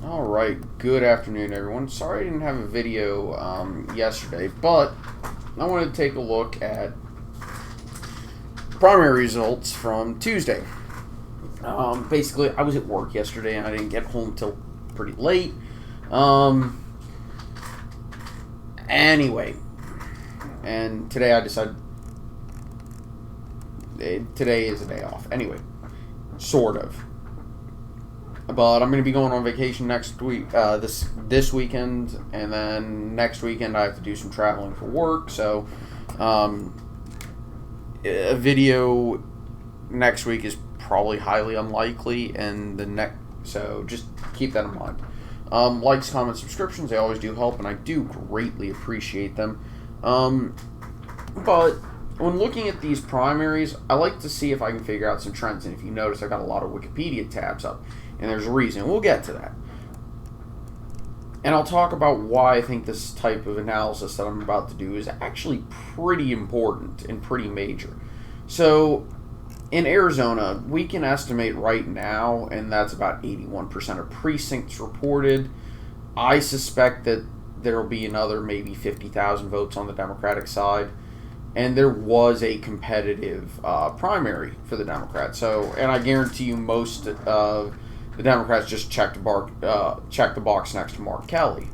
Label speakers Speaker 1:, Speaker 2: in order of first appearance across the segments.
Speaker 1: Alright, good afternoon everyone. Sorry I didn't have a video yesterday, but I wanted to take a look at primary results from Tuesday. Basically, I was at work yesterday and I didn't get home till pretty late. Anyway, and today I decided today is a day off. Anyway, sort of. But I'm going to be going on vacation next week, this weekend, and then next weekend I have to do some traveling for work. So, a video next week is probably highly unlikely, and so just keep that in mind. Likes, comments, subscriptions, they always do help, and I do greatly appreciate them. But when looking at these primaries, I like to see if I can figure out some trends. And if you notice, I got a lot of Wikipedia tabs up. And there's a reason. We'll get to that. And I'll talk about why I think this type of analysis that I'm about to do is actually pretty important and pretty major. So, in Arizona, we can estimate right now, and that's about 81% of precincts reported. I suspect that there will be another maybe 50,000 votes on the Democratic side. And there was a competitive primary for the Democrats. So, and I guarantee you most of the Democrats just checked the box next to Mark Kelly.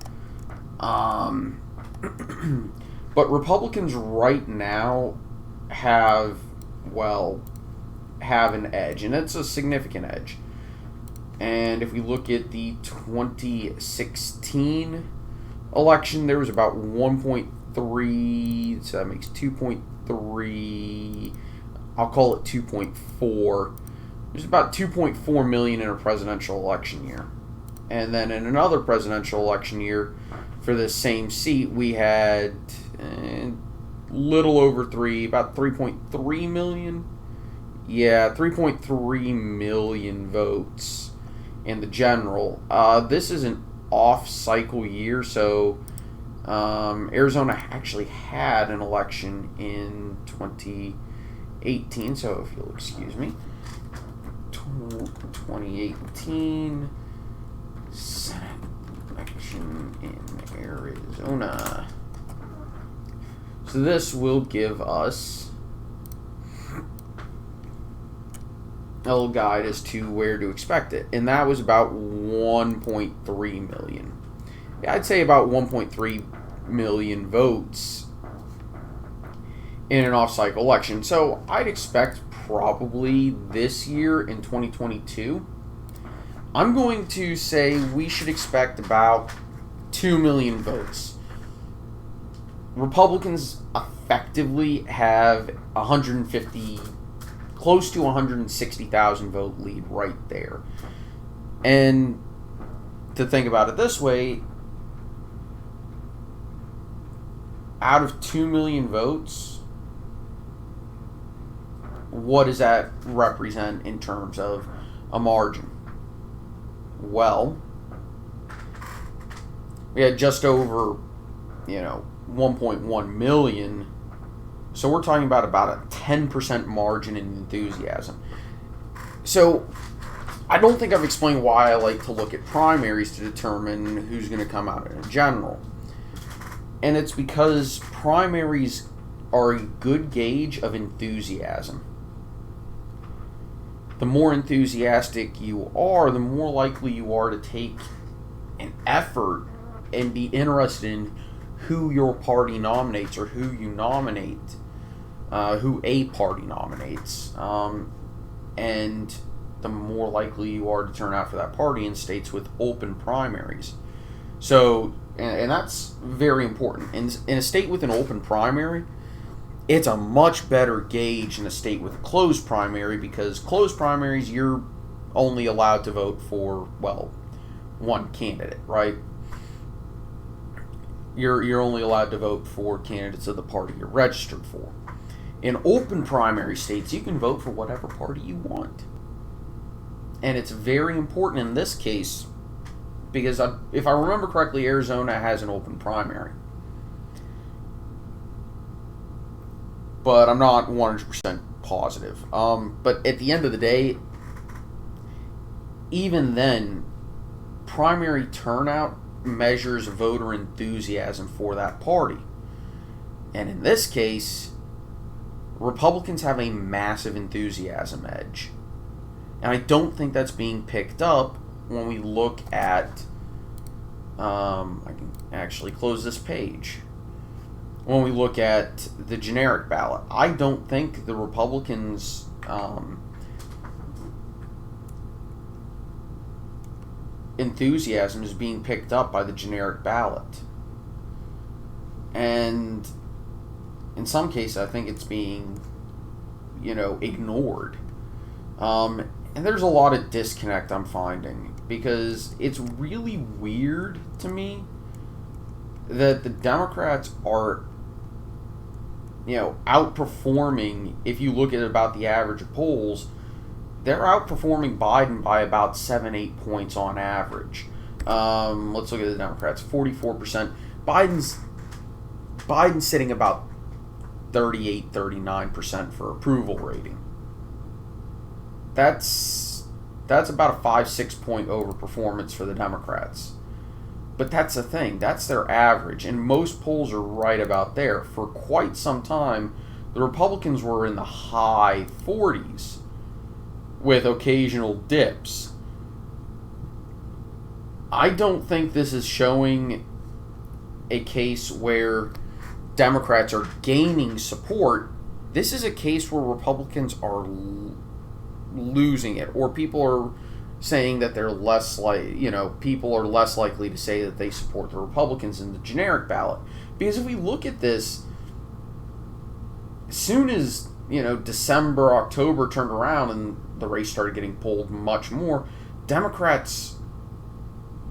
Speaker 1: But Republicans right now have an edge, and it's a significant edge. And if we look at the 2016 election, there was about 1.3, so that makes 2.3, I'll call it 2.4. There's about 2.4 million in a presidential election year. And then in another presidential election year for this same seat, we had little over about 3.3 million. Yeah, 3.3 million votes in the general. This is an off-cycle year, so Arizona actually had an election in 2018, so if you'll excuse me. 2018 Senate election in Arizona. So this will give us a little guide as to where to expect it. And that was about 1.3 million. Yeah, I'd say about 1.3 million votes in an off-cycle election. So I'd expect probably this year in 2022, I'm going to say we should expect about 2 million votes. Republicans effectively have 150, close to 160,000 vote lead right there. And to think about it this way, out of 2 million votes, what does that represent in terms of a margin? Well, we had just over, 1.1 million. So we're talking about a 10% margin in enthusiasm. So I don't think I've explained why I like to look at primaries to determine who's going to come out in a general. And it's because primaries are a good gauge of enthusiasm. The more enthusiastic you are, the more likely you are to take an effort and be interested in who your party nominates or who you nominate, who a party nominates. And the more likely you are to turn out for that party in states with open primaries. So, and that's very important. In a state with an open primary, it's a much better gauge in a state with a closed primary, because closed primaries, you're only allowed to vote for, one candidate, right? You're only allowed to vote for candidates of the party you're registered for. In open primary states, you can vote for whatever party you want. And it's very important in this case, because if I remember correctly, Arizona has an open primary. But I'm not 100% positive. But at the end of the day, even then, primary turnout measures voter enthusiasm for that party. And in this case, Republicans have a massive enthusiasm edge. And I don't think that's being picked up when we look at, I can actually close this page. When we look at the generic ballot, I don't think the Republicans enthusiasm is being picked up by the generic ballot. And in some cases, I think it's being, ignored. And there's a lot of disconnect I'm finding, because it's really weird to me that the Democrats are, outperforming. If you look at about the average of polls, they're outperforming Biden by about 7-8 points on average. Let's look at the Democrats. 44%. Biden's sitting about 38-39% for approval rating. That's about a 5-6 point overperformance for the Democrats. But that's the thing. That's their average. And most polls are right about there. For quite some time, the Republicans were in the high 40s with occasional dips. I don't think this is showing a case where Democrats are gaining support. This is a case where Republicans are losing it, or people are saying that they're people are less likely to say that they support the Republicans in the generic ballot. Because if we look at this, as soon as, December, October turned around and the race started getting pulled much more, Democrats,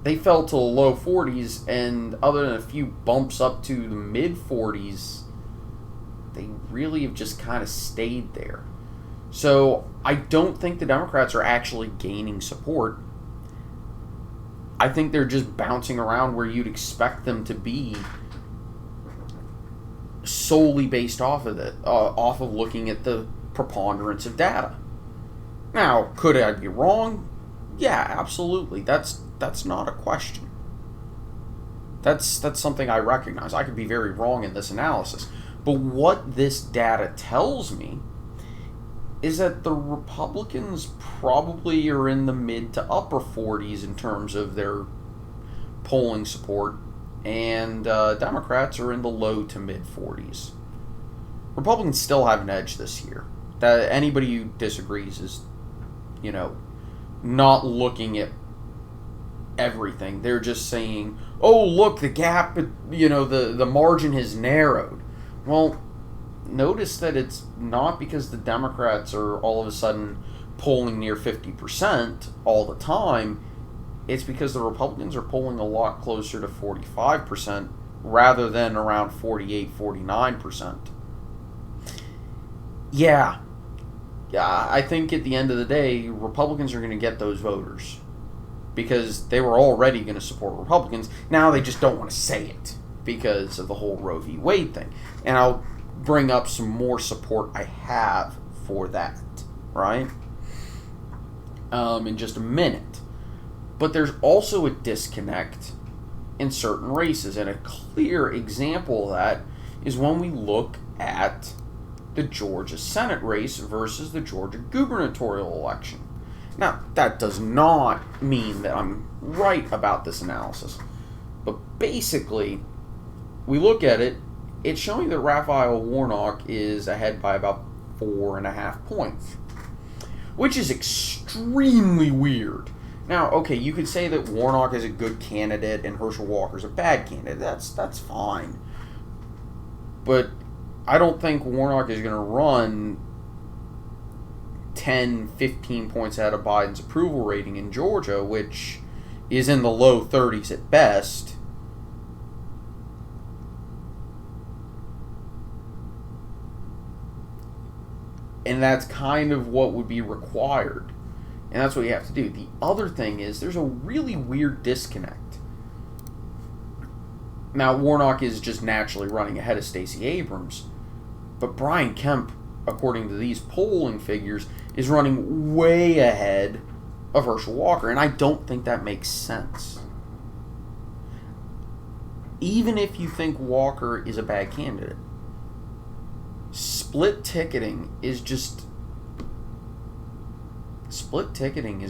Speaker 1: they fell to the low 40s, and other than a few bumps up to the mid 40s, they really have just kind of stayed there. So I don't think the Democrats are actually gaining support. I think they're just bouncing around where you'd expect them to be, solely based off of looking at the preponderance of data. Now, could I be wrong? Yeah, absolutely. That's not a question. That's something I recognize. I could be very wrong in this analysis. But what this data tells me is that the Republicans probably are in the mid to upper 40s in terms of their polling support, and Democrats are in the low to mid 40s. Republicans still have an edge this year. That anybody who disagrees is, not looking at everything. They're just saying, "Oh, look, the gap, the margin has narrowed." Well, notice that it's not because the Democrats are all of a sudden polling near 50% all the time. It's because the Republicans are polling a lot closer to 45% rather than around 48-49%. Yeah, I think at the end of the day, Republicans are going to get those voters because they were already going to support Republicans. Now they just don't want to say it because of the whole Roe v. Wade thing. And I'll bring up some more support I have for that, right? In just a minute. But there's also a disconnect in certain races, and a clear example of that is when we look at the Georgia Senate race versus the Georgia gubernatorial election. Now, that does not mean that I'm right about this analysis, but basically, we look at it, it's showing that Raphael Warnock is ahead by about 4.5 points, which is extremely weird. Now, okay, you could say that Warnock is a good candidate and Herschel Walker's a bad candidate. That's fine. But I don't think Warnock is going to run 10, 15 points out of Biden's approval rating in Georgia, which is in the low 30s at best. And that's kind of what would be required. And that's what you have to do. The other thing is there's a really weird disconnect. Now, Warnock is just naturally running ahead of Stacey Abrams. But Brian Kemp, according to these polling figures, is running way ahead of Herschel Walker, and I don't think that makes sense. Even if you think Walker is a bad candidate, split ticketing is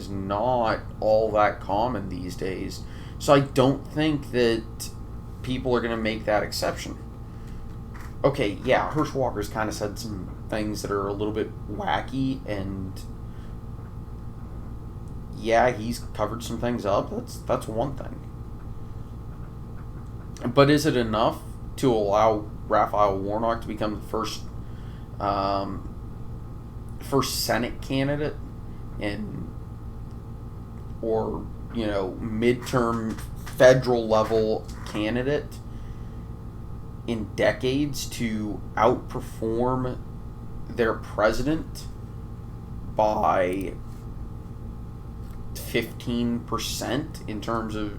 Speaker 1: not all that common these days. So I don't think that people are going to make that exception. Okay, yeah, Herschel Walker's kind of said some things that are a little bit wacky, and yeah, he's covered some things up. That's one thing. But is it enough to allow Raphael Warnock to become the first Senate candidate or midterm federal level candidate in decades to outperform their president by 15% in terms of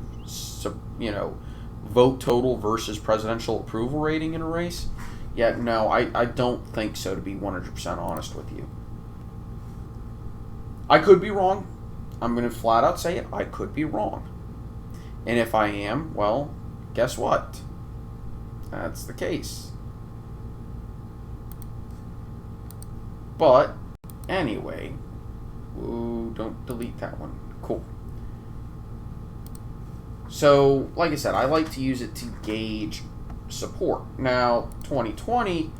Speaker 1: vote total versus presidential approval rating in a race? Yeah, no, I don't think so, to be 100% honest with you. I could be wrong. I'm going to flat out say it. I could be wrong. And if I am, well, guess what? That's the case. But, anyway. Ooh, don't delete that one. Cool. So, like I said, I like to use it to gauge support. Now, 2020,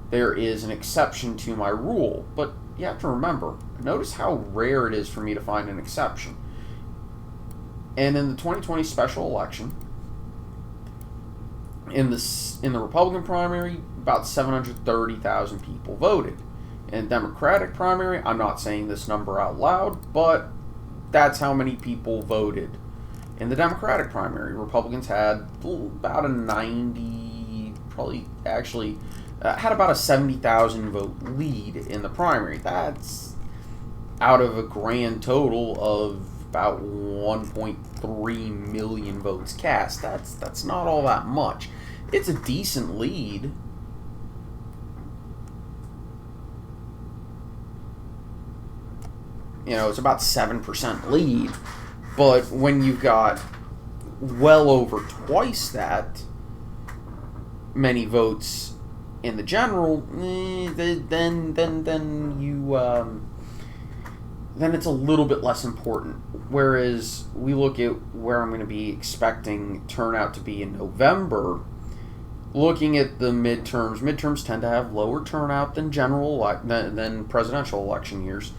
Speaker 1: there is an exception to my rule, but you have to remember, notice how rare it is for me to find an exception. And in the 2020 special election, in the Republican primary, about 730,000 people voted. In the Democratic primary, I'm not saying this number out loud, but that's how many people voted. In the Democratic primary, Republicans had about a 90, probably actually had about a 70,000 vote lead in the primary. That's out of a grand total of about 1.3 million votes cast. That's not all that much. It's a decent lead. It's about 7% lead. But when you've got well over twice that many votes in the general, then it's a little bit less important. Whereas we look at where I'm going to be expecting turnout to be in November, looking at the midterms tend to have lower turnout than than presidential election years.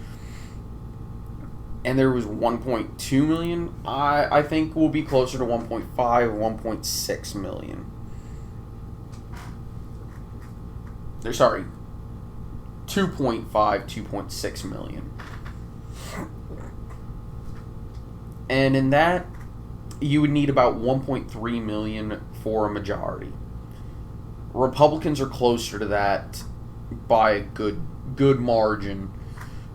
Speaker 1: And there was 1.2 million. I think we'll be closer to 1.5, 1.6 million. Sorry, 2.5, 2.6 million. And in that, you would need about 1.3 million for a majority. Republicans are closer to that by a good margin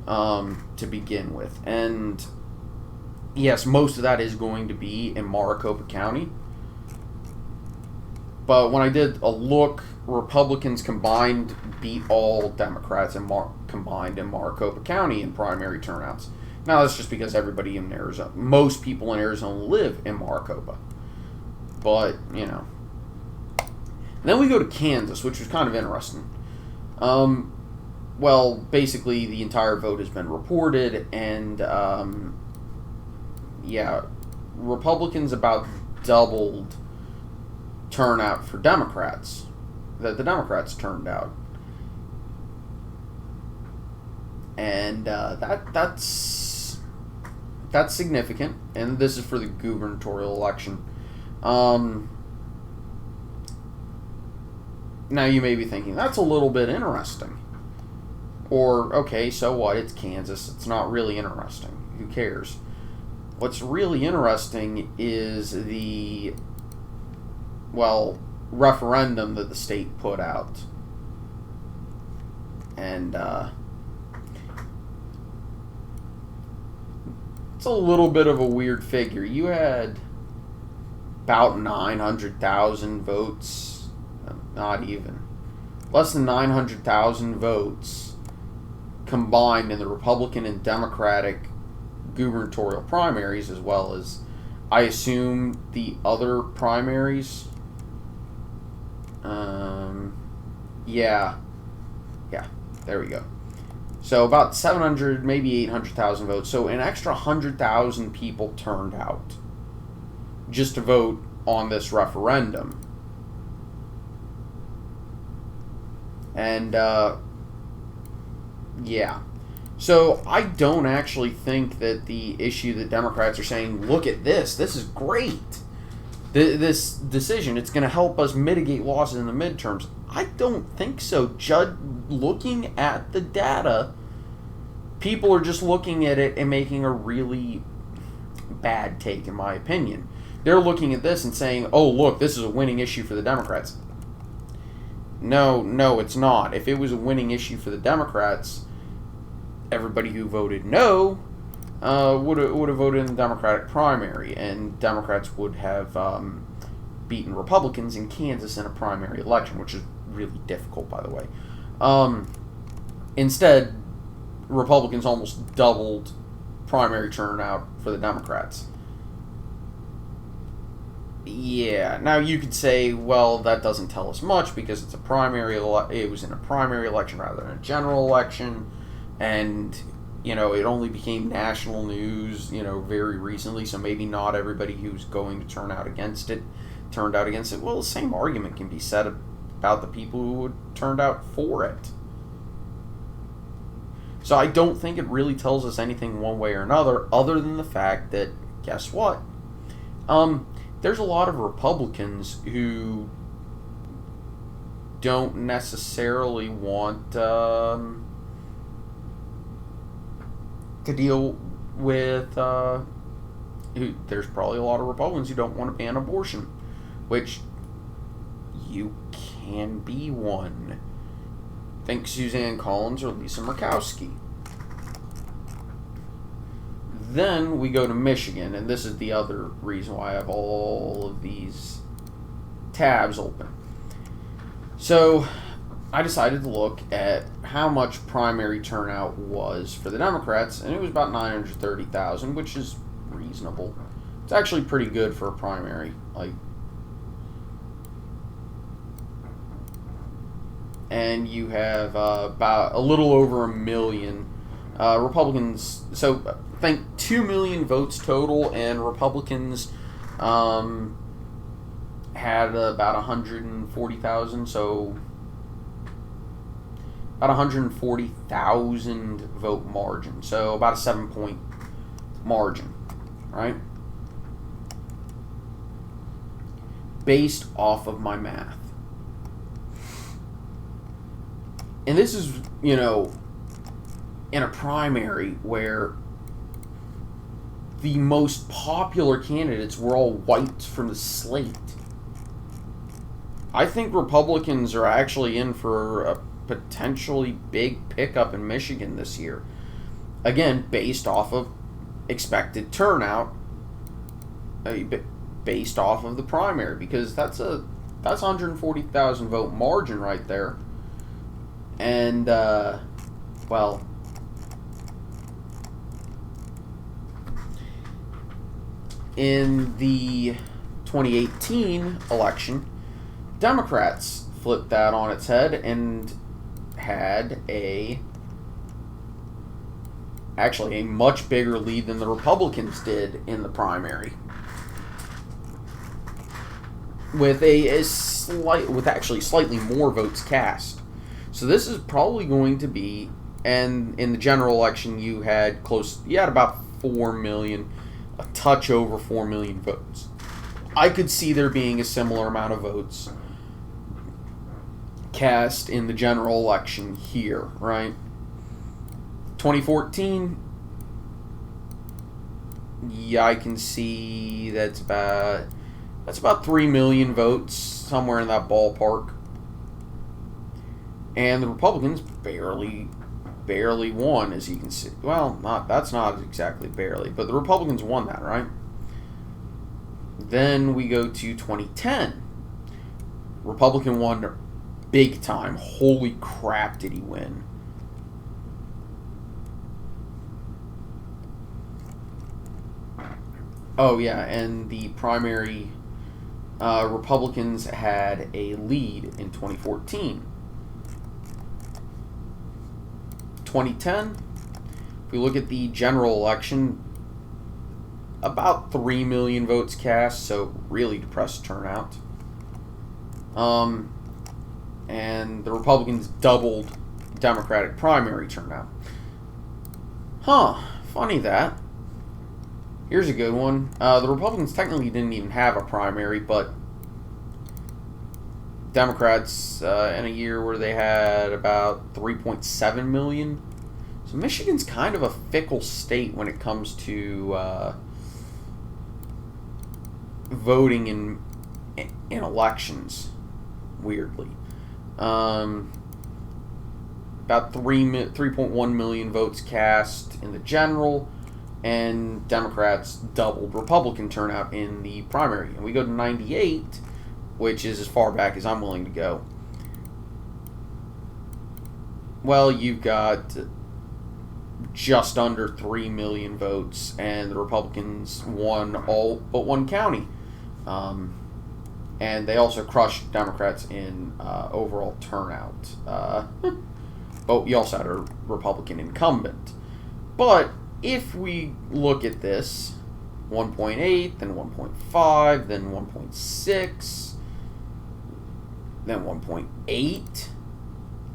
Speaker 1: to begin with. And yes, most of that is going to be in Maricopa County. But when I did a look, Republicans combined beat all Democrats combined in Maricopa County in primary turnouts. Now, that's just because everybody in Arizona, most people in Arizona live in Maricopa. But, And then we go to Kansas, which was kind of interesting. Well, basically, the entire vote has been reported, and, Republicans about doubled turnout for Democrats that the Democrats turned out. And that's significant, and this is for the gubernatorial election. Now, you may be thinking, that's a little bit interesting. Or, okay, so what? It's Kansas. It's not really interesting. Who cares? What's really interesting is the, referendum that the state put out. And, it's a little bit of a weird figure. You had about 900,000 votes. Not even. Less than 900,000 votes combined in the Republican and Democratic gubernatorial primaries, as well as, I assume, the other primaries. Yeah, there we go. So about 700, maybe 800,000 votes. So an extra 100,000 people turned out just to vote on this referendum. And, yeah. So I don't actually think that the issue that Democrats are saying, look at this is great. This decision, it's going to help us mitigate losses in the midterms. I don't think so. Looking at the data, people are just looking at it and making a really bad take, in my opinion. They're looking at this and saying, oh, look, this is a winning issue for the Democrats. No, it's not. If it was a winning issue for the Democrats, everybody who voted no would have voted in the Democratic primary, and Democrats would have beaten Republicans in Kansas in a primary election, which is really difficult, by the way. Instead, Republicans almost doubled primary turnout for the Democrats. Yeah, now you could say, well, that doesn't tell us much because it's a primary. It was in a primary election rather than a general election, and it only became national news, very recently. So maybe not everybody who's going to turn out against it turned out against it. Well, the same argument can be said about the people who turned out for it. So I don't think it really tells us anything one way or another, other than the fact that, guess what? There's a lot of Republicans who don't necessarily want to deal with. There's probably a lot of Republicans who don't want to ban abortion, which you can be one. Think Suzanne Collins or Lisa Murkowski. Then we go to Michigan, and this is the other reason why I have all of these tabs open. So I decided to look at how much primary turnout was for the Democrats, and it was about 930,000, which is reasonable. It's actually pretty good for a primary. And you have about a little over 1 million Republicans. So I think 2 million votes total, and Republicans had about 140,000. So about 140,000 vote margin. So about a 7-point margin, right? Based off of my math. And this is, in a primary where the most popular candidates were all wiped from the slate. I think Republicans are actually in for a potentially big pickup in Michigan this year. Again, based off of expected turnout, based off of the primary, because that's 140,000 vote margin right there. And, well, in the 2018 election, Democrats flipped that on its head and had actually a much bigger lead than the Republicans did in the primary, with actually slightly more votes cast. So this is probably going to be, and in the general election you had about 4 million, a touch over 4 million votes. I could see there being a similar amount of votes cast in the general election here, right? 2014, yeah, I can see that's about 3 million votes, somewhere in that ballpark. And the Republicans barely won, as you can see. Well, that's not exactly barely, but the Republicans won that, right? Then we go to 2010. Republican won big time. Holy crap, did he win. Oh, yeah, and the primary, Republicans had a lead in 2014. 2010, if we look at the general election, about 3 million votes cast, so really depressed turnout. And the Republicans doubled Democratic primary turnout. Funny that. Here's a good one. The Republicans technically didn't even have a primary, but Democrats, in a year where they had about 3.7 million. So Michigan's kind of a fickle state when it comes to voting in elections, weirdly. About 3.1 million votes cast in the general, and Democrats doubled Republican turnout in the primary. And we go to 98, which is as far back as I'm willing to go. Well, you've got just under 3 million votes, and the Republicans won all but one county. And they also crushed Democrats in overall turnout. But you also had a Republican incumbent. But if we look at this, 1.8, then 1.5, then 1.6, then 1.8,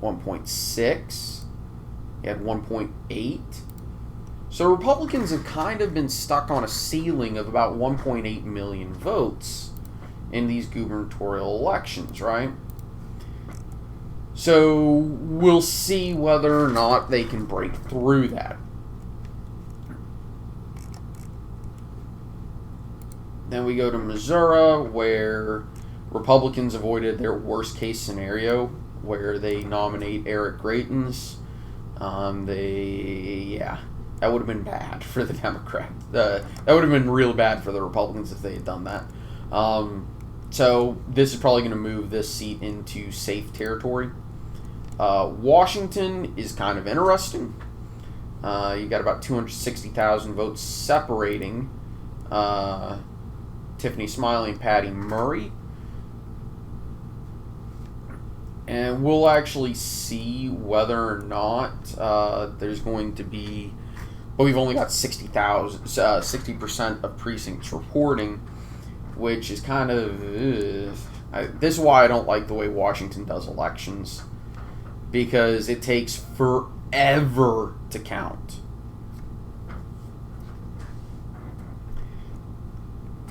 Speaker 1: 1.6, you had 1.8. So Republicans have kind of been stuck on a ceiling of about 1.8 million votes in these gubernatorial elections, right? So we'll see whether or not they can break through that. Then we go to Missouri, where Republicans avoided their worst case scenario, where they nominate Eric Greitens. That would have been bad for the Democrats. That would have been real bad for the Republicans if they had done that. So this is probably going to move this seat into safe territory. Washington is kind of interesting. You got about 260,000 votes separating Tiffany Smiley and Patty Murray. And we'll actually see whether or not there's going to be... But we've only got 60% of precincts reporting, which is kind of... this is why I don't like the way Washington does elections, because it takes forever to count.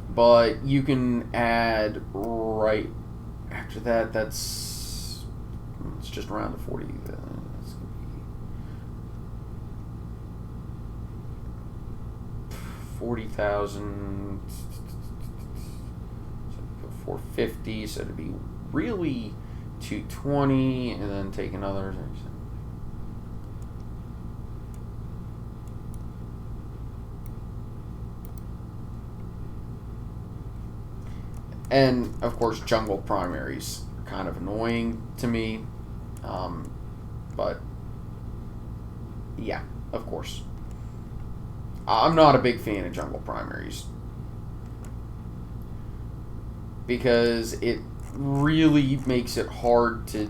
Speaker 1: But you can add right after that, it's just around the 40. It's going to be 40,000, 450, so it'd be really 220, and then take another. And of course, jungle primaries are kind of annoying to me, but yeah, of course, I'm not a big fan of jungle primaries because it really makes it hard to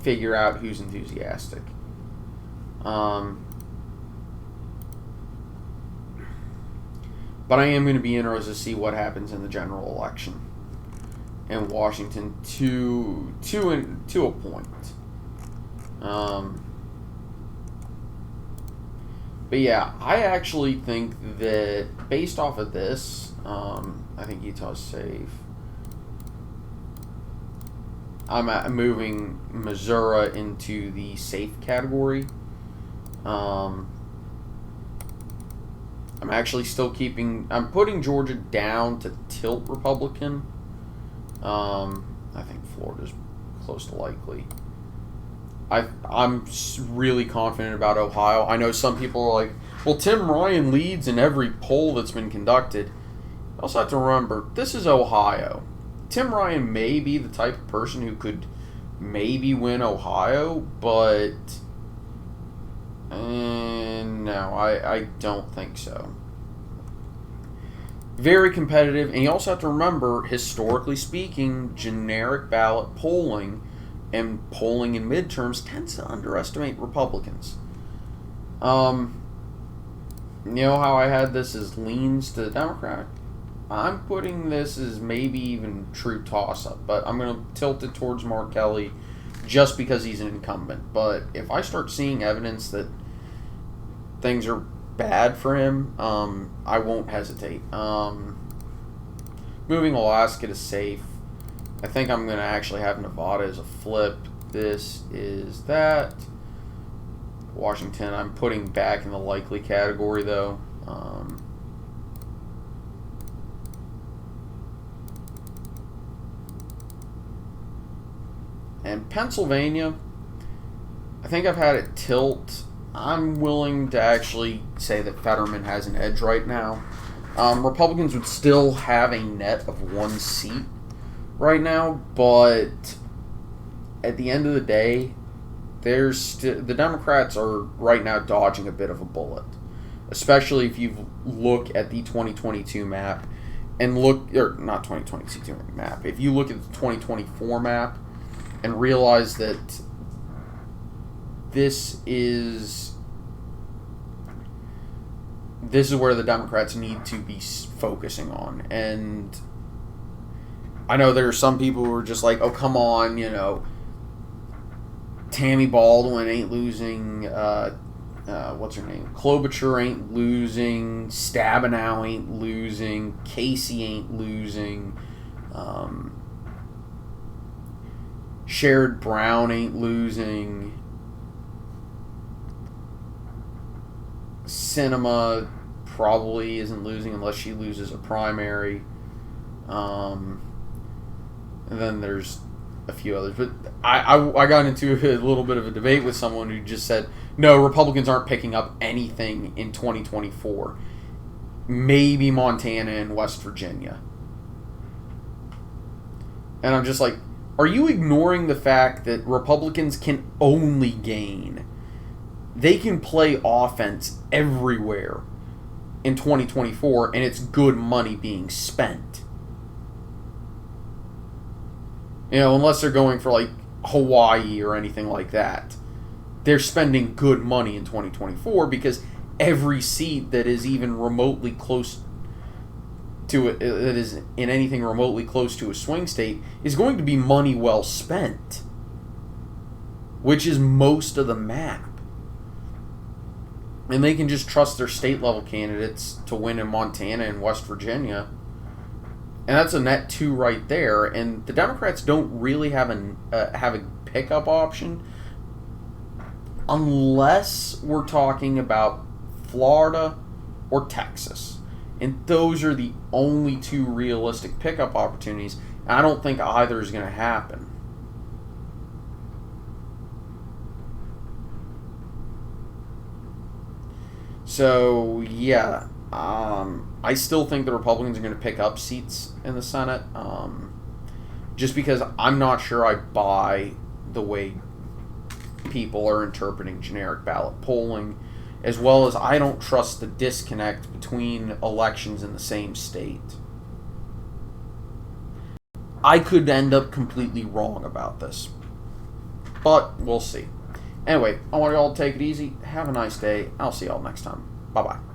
Speaker 1: figure out who's enthusiastic. But I am going to be interested to see what happens in the general election in Washington to a point. But yeah, I actually think that based off of this, I think Utah's safe. I'm moving Missouri into the safe category. I'm actually still I'm putting Georgia down to tilt Republican. I think Florida's close to likely. I'm really confident about Ohio. I know some people are like, well, Tim Ryan leads in every poll that's been conducted. You also have to remember, this is Ohio. Tim Ryan may be the type of person who could maybe win Ohio, but no, I don't think so. Very competitive, and you also have to remember, historically speaking, generic ballot polling and polling in midterms tends to underestimate Republicans. You know how I had this as leans to the Democratic? I'm putting this as maybe even true toss-up, but I'm going to tilt it towards Mark Kelly just because he's an incumbent. But if I start seeing evidence that things are bad for him, I won't hesitate. Moving Alaska to safe. I think I'm going to actually have Nevada as a flip. This is that. Washington, I'm putting back in the likely category, though. And Pennsylvania, I think I've had it tilt. I'm willing to actually say that Fetterman has an edge right now. Republicans would still have a net of 1 seat right now, but at the end of the day, the Democrats are right now dodging a bit of a bullet, especially if you look at the 2022 map and not 2022 map. If you look at the 2024 map and realize that this is where the Democrats need to be focusing on. And I know there are some people who are just like, oh, come on, Tammy Baldwin ain't losing, what's her name? Klobuchar ain't losing, Stabenow ain't losing, Casey ain't losing, Sherrod Brown ain't losing, Sinema probably isn't losing unless she loses a primary. And then there's a few others. But I got into a little bit of a debate with someone who just said, no, Republicans aren't picking up anything in 2024. Maybe Montana and West Virginia. And I'm just like, are you ignoring the fact that Republicans can only gain? They can play offense everywhere in 2024, and it's good money being spent. Unless they're going for like Hawaii or anything like that. They're spending good money in 2024 because every seat that is even remotely close to it, that is in anything remotely close to a swing state, is going to be money well spent, which is most of the map. And they can just trust their state-level candidates to win in Montana and West Virginia. And that's a net 2 right there. And the Democrats don't really have a pickup option unless we're talking about Florida or Texas. And those are the only 2 realistic pickup opportunities. And I don't think either is going to happen. So, yeah, I still think the Republicans are going to pick up seats in the Senate, just because I'm not sure I buy the way people are interpreting generic ballot polling, as well as I don't trust the disconnect between elections in the same state. I could end up completely wrong about this, but we'll see. Anyway, I want you all to take it easy. Have a nice day. I'll see y'all next time. Bye-bye.